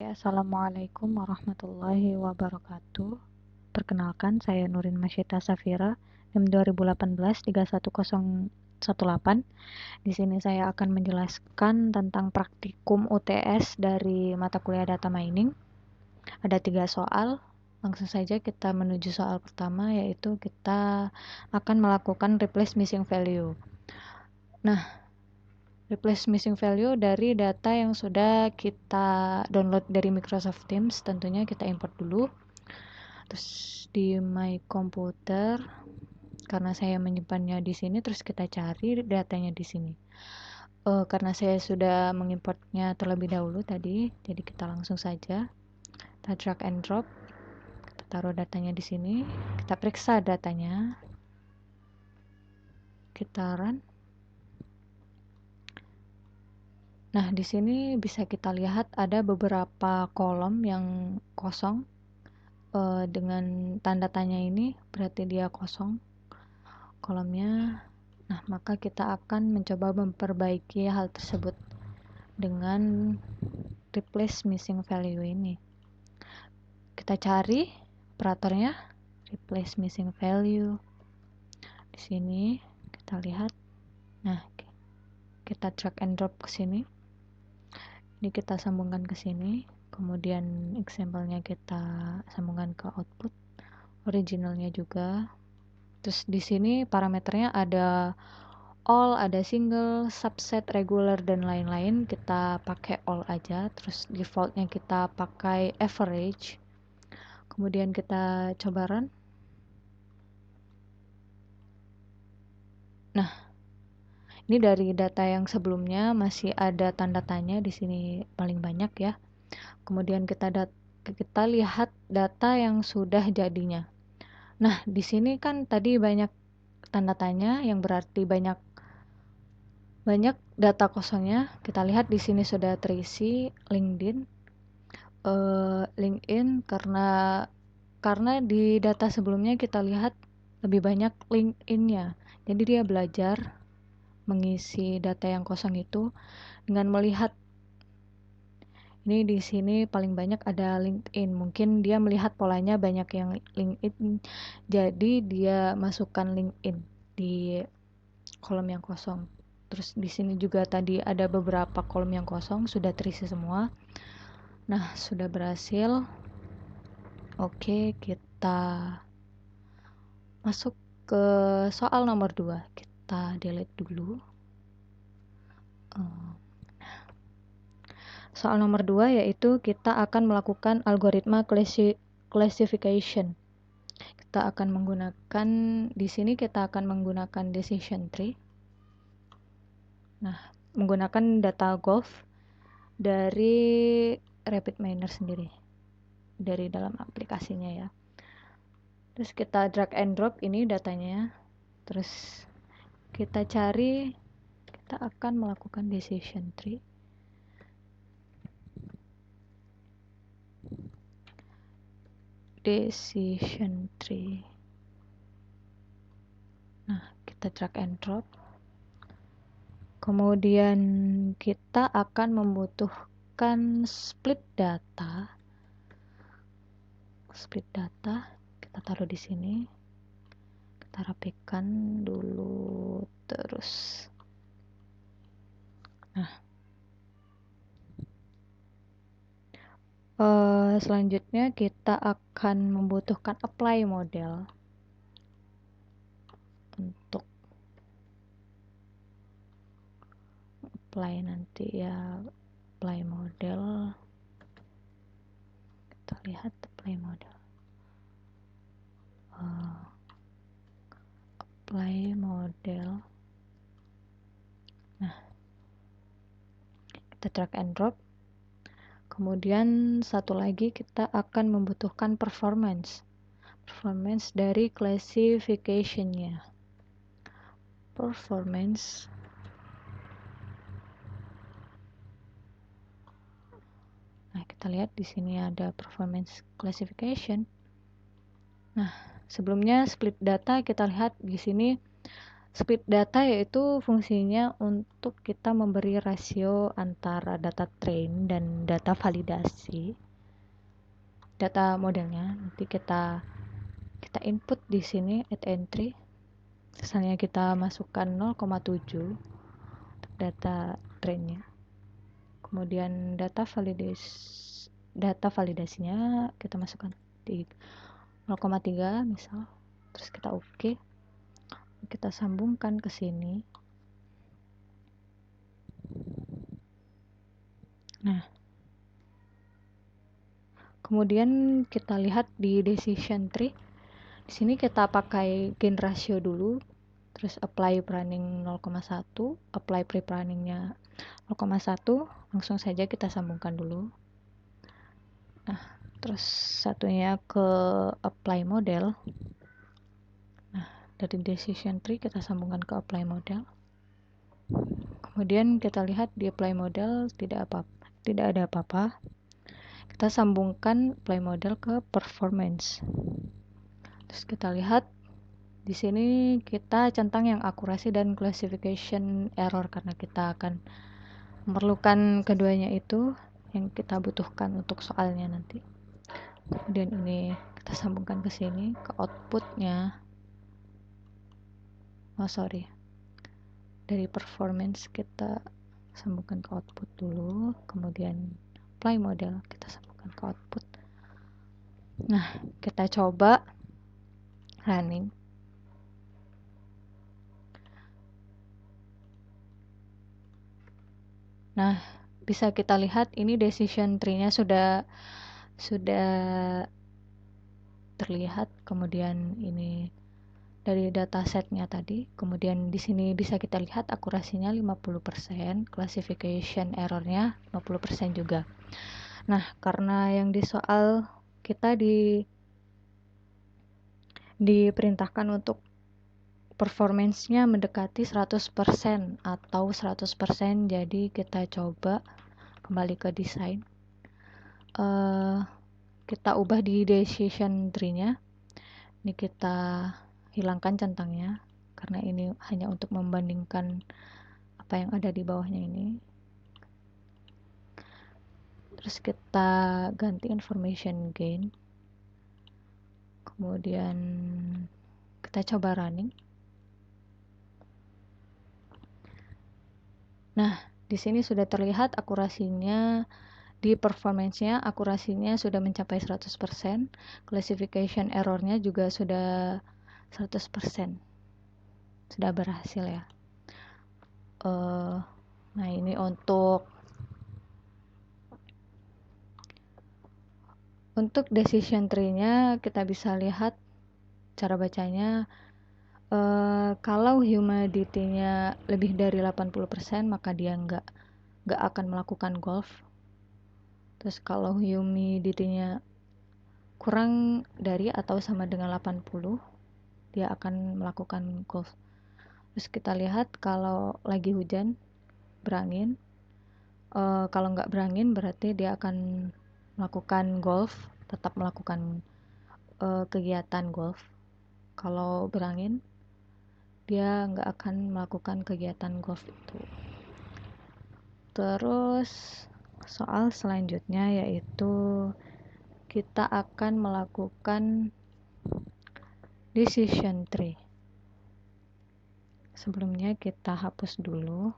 Assalamualaikum warahmatullahi wabarakatuh. Perkenalkan, saya Nurin Masyita Safira, NIM 2018-31018. Di sini saya akan menjelaskan tentang praktikum UTS dari mata kuliah Data Mining. Ada 3 soal. Langsung saja kita menuju soal pertama, yaitu kita akan melakukan replace missing value. Nah, replace missing value dari data yang sudah kita download dari Microsoft Teams, tentunya kita import dulu. Terus di My Computer, karena saya menyimpannya di sini, terus kita cari datanya di sini. Karena saya sudah mengimportnya terlebih dahulu tadi, jadi kita langsung saja kita drag and drop, kita taruh datanya di sini, kita periksa datanya, kita run. Nah, di sini bisa kita lihat ada beberapa kolom yang kosong. Dengan tanda tanya ini berarti dia kosong kolomnya. Nah, maka kita akan mencoba memperbaiki hal tersebut dengan replace missing value ini. Kita cari operatornya replace missing value. Di sini kita lihat. Nah, kita drag and drop ke sini. Ini kita sambungkan ke sini. Kemudian example-nya kita sambungkan ke output. Originalnya juga. Terus di sini parameternya ada all, ada single, subset, regular, dan lain-lain. Kita pakai all aja. Terus defaultnya kita pakai average. Kemudian kita coba run. Nah, ini dari data yang sebelumnya masih ada tanda tanya di sini paling banyak ya. Kemudian kita lihat data yang sudah jadinya. Nah, di sini kan tadi banyak tanda tanya yang berarti banyak data kosongnya. Kita lihat di sini sudah terisi LinkedIn. LinkedIn karena di data sebelumnya kita lihat lebih banyak LinkedIn-nya. Jadi dia belajar mengisi data yang kosong itu dengan melihat ini di sini paling banyak ada LinkedIn. Mungkin dia melihat polanya banyak yang LinkedIn. Jadi dia masukkan LinkedIn di kolom yang kosong. Terus di sini juga tadi ada beberapa kolom yang kosong sudah terisi semua. Nah, sudah berhasil. Oke, kita masuk ke soal nomor 2. Kita delete dulu. Soal nomor 2 yaitu kita akan melakukan algoritma classification. Kita akan menggunakan di sini kita akan menggunakan decision tree. Nah, menggunakan data golf dari RapidMiner sendiri. Dari dalam aplikasinya ya. Terus kita drag and drop ini datanya. Terus kita cari, kita akan melakukan decision tree. Nah, kita drag and drop. Kemudian kita akan membutuhkan split data. Kita taruh di sini. Kita rapikan dulu terus. Nah, selanjutnya kita akan membutuhkan apply model untuk apply nanti ya, apply model. Kita lihat apply model. Apply model. Nah, kita drag and drop. Kemudian satu lagi kita akan membutuhkan performance dari classification-nya. Performance. Nah, kita lihat di sini ada performance classification. Nah, sebelumnya split data kita lihat di sini Speed data yaitu fungsinya untuk kita memberi rasio antara data train dan data validasi. Data modelnya nanti kita input di sini at entry. Misalnya kita masukkan 0,7 data trainnya. Kemudian data validasinya kita masukkan di 0,3 misal. Terus kita oke. Kita sambungkan ke sini. Nah, kemudian kita lihat di decision tree. Di sini kita pakai gain ratio dulu, terus apply planning 0,1, apply pre-planningnya 0,1, langsung saja kita sambungkan dulu. Nah, terus satunya ke apply model. Nah, dari decision tree kita sambungkan ke apply model. Kemudian kita lihat di apply model tidak ada apa-apa. Kita sambungkan apply model ke performance. Terus kita lihat di sini kita centang yang akurasi dan classification error karena kita akan memerlukan keduanya itu yang kita butuhkan untuk soalnya nanti. Kemudian ini kita sambungkan ke sini ke outputnya. Dari performance kita sambungkan ke output dulu, kemudian apply model kita sambungkan ke output. Nah, kita coba running. Nah, bisa kita lihat ini decision tree-nya sudah terlihat. Kemudian ini dari datasetnya tadi. Kemudian di sini bisa kita lihat akurasinya 50%, classification errornya 50% juga. Nah, karena yang di soal kita diperintahkan untuk performance-nya mendekati 100% atau 100%, jadi kita coba kembali ke desain. Kita ubah di decision tree-nya. Ini kita hilangkan centangnya karena ini hanya untuk membandingkan apa yang ada di bawahnya ini. Terus kita ganti information gain. Kemudian kita coba running. Nah, di sini sudah terlihat akurasinya di performance-nya, akurasinya sudah mencapai 100%, classification error-nya juga sudah 100%. Sudah berhasil ya. Nah, ini untuk decision tree-nya kita bisa lihat cara bacanya. Kalau humidity-nya lebih dari 80%, maka dia nggak akan melakukan golf. Terus kalau humidity-nya kurang dari atau sama dengan 80, dia akan melakukan golf. Terus kita lihat kalau lagi hujan, berangin. Kalau nggak berangin berarti dia akan melakukan golf, tetap melakukan kegiatan golf. Kalau berangin, dia nggak akan melakukan kegiatan golf itu. Terus soal selanjutnya yaitu kita akan melakukan decision tree. Sebelumnya kita hapus dulu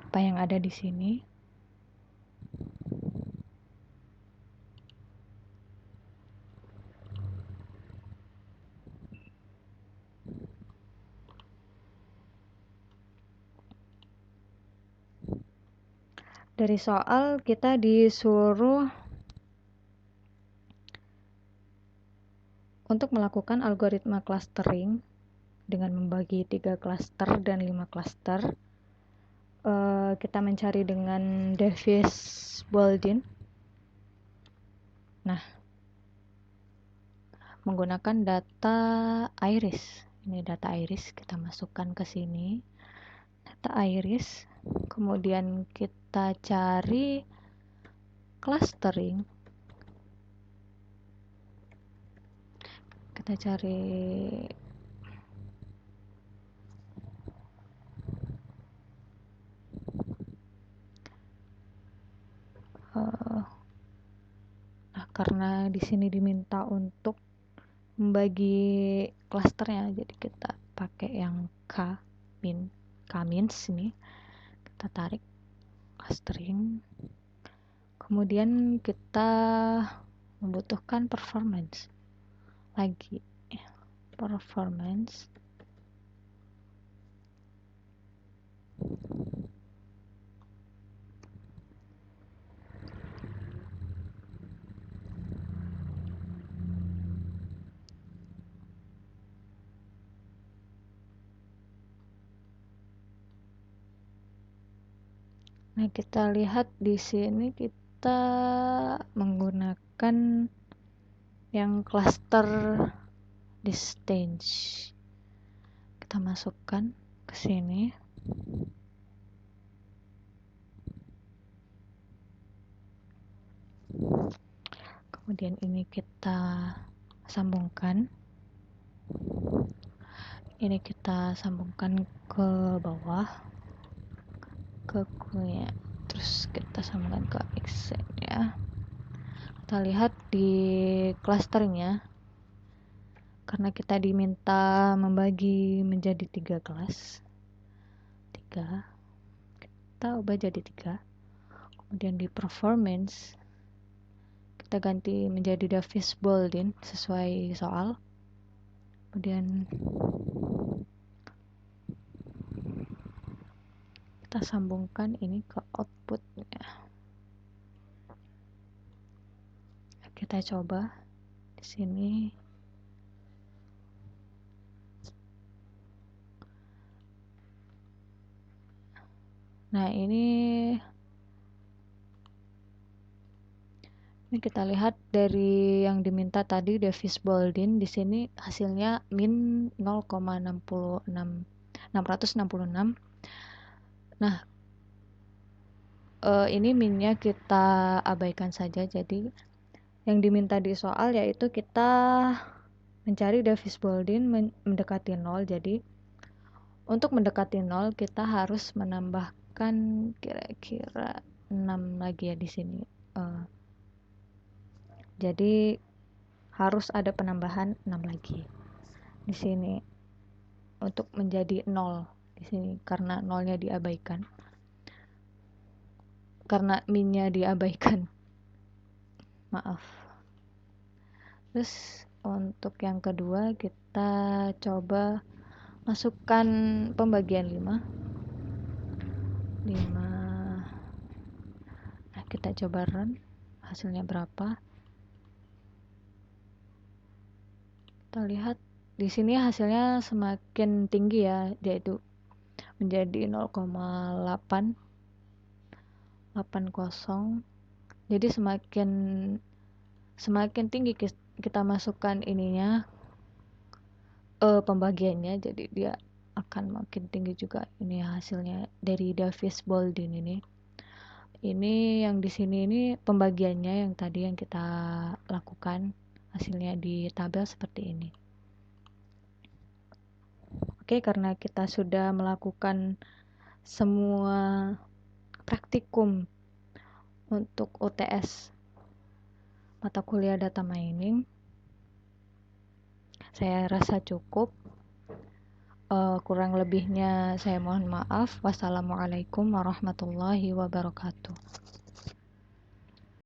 apa yang ada di sini. Dari soal kita disuruh untuk melakukan algoritma clustering dengan membagi 3 cluster dan 5 cluster. Kita mencari dengan Davis-Baldwin. Nah, menggunakan data iris. Ini data iris, kita masukkan ke sini. Data iris, kemudian kita cari clustering. Kita cari Uh, nah, karena di sini diminta untuk membagi klasternya, jadi kita pakai yang K-means ini, kita tarik clustering. Kemudian kita membutuhkan performance lagi, performance. Nah, kita lihat di sini kita menggunakan yang cluster distance. Kita masukkan ke sini. Kemudian ini kita sambungkan. Ini kita sambungkan ke bawah, ke Q-nya. Terus kita sambungkan ke X ya. Kita lihat di klasternya, karena kita diminta membagi menjadi 3 kelas, 3, kita ubah jadi 3. Kemudian di performance kita ganti menjadi Davis Baldwin sesuai soal. Kemudian kita sambungkan ini ke outputnya. Kita coba di sini. Nah, ini kita lihat dari yang diminta tadi Davis Baldwin, di sini hasilnya min 0,666. Nah, ini minnya kita abaikan saja. Jadi yang diminta di soal yaitu kita mencari Davis Baldwin mendekati 0. Jadi untuk mendekati 0 kita harus menambahkan kira-kira 6 lagi ya di sini. Jadi harus ada penambahan 6 lagi di sini untuk menjadi 0 di sini, karena 0-nya diabaikan. Karena minnya diabaikan. Maaf. Terus untuk yang kedua kita coba masukkan pembagian 5. Nah, kita coba run hasilnya berapa. Kita lihat di sini hasilnya semakin tinggi ya, yaitu menjadi 0,880. Jadi semakin tinggi kita masukkan ininya, pembagiannya, jadi dia akan makin tinggi juga ini hasilnya dari Davis Baldwin ini. Ini yang di sini ini pembagiannya yang tadi yang kita lakukan, hasilnya di tabel seperti ini. Oke, karena kita sudah melakukan semua praktikum untuk UTS mata kuliah data mining, saya rasa cukup. Kurang lebihnya saya mohon maaf. Wassalamualaikum warahmatullahi wabarakatuh.